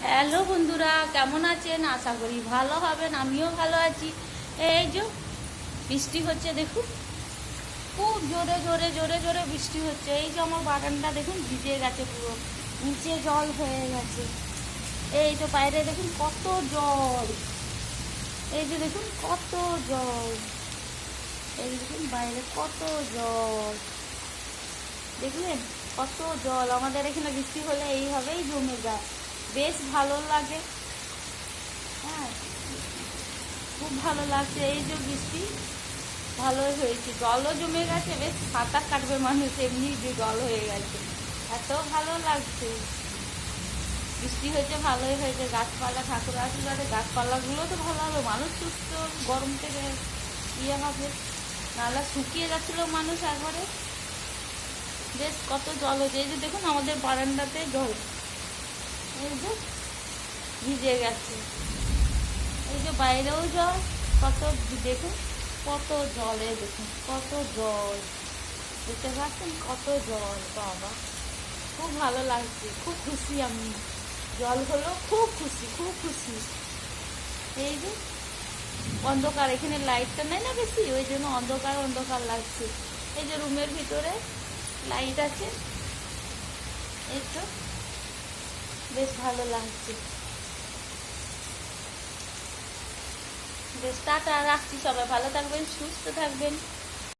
Hello বন্ধুরা, কেমন আছেন? আশা করি ভালো হবেন। আমিও ভালো আছি। এই যে বৃষ্টি হচ্ছে, দেখুন খুব জোরে জোরে জোরে জোরে বৃষ্টি হচ্ছে। এই যে আমার বাগানটা দেখুন ভিজে গেছে, পুরো নিচে জল হয়ে গেছে। এই তো বাইরে দেখুন কত জল, এই যে দেখুন কত জল, এই দেখুন বাইরে কত জল, দেখলেন কত জল। আমাদের এখানে বৃষ্টি হলে এইভাবেই জমে যায়, বেশ ভালো লাগে। হ্যাঁ, খুব ভালো লাগছে। এই যে বৃষ্টি ভালোই হয়েছে, জলও জমে গেছে, বেশ সাঁতার কাটবে মানুষ, এমনি যে জল হয়ে গেছে, এত ভালো লাগছে। বৃষ্টি হয়েছে, ভালোই হয়েছে। গাছপালা, ঠাকুর আশীর্বাদে গাছপালাগুলো তো ভালো হবে, মানুষ সুস্থ, গরম থেকে ইয়ে হবে, নাহলে শুকিয়ে যাচ্ছিল মানুষ একবারে। বেশ কত জল হয়েছে। এই যে দেখুন আমাদের বারান্দাতে জল, এই যে ভিজে গেছে। এই যে বাইরেও জল, কত দেখুন কত জলে, দেখুন কত জল, দেখতে পাচ্ছেন কত জল। বাবা খুব ভালো লাগছে, খুব খুশি আমি। জল হলো খুব খুশি, খুব খুশি। এই যে অন্ধকার, এখানে লাইটটা নেই না বেশি, ওই জন্য অন্ধকার অন্ধকার লাগছে। এই যে রুমের ভিতরে লাইট আছে, এই তো বেশ ভালো লাগছে। বেশ টাটা, রাখছি। সবাই ভালো থাকবেন, সুস্থ থাকবেন।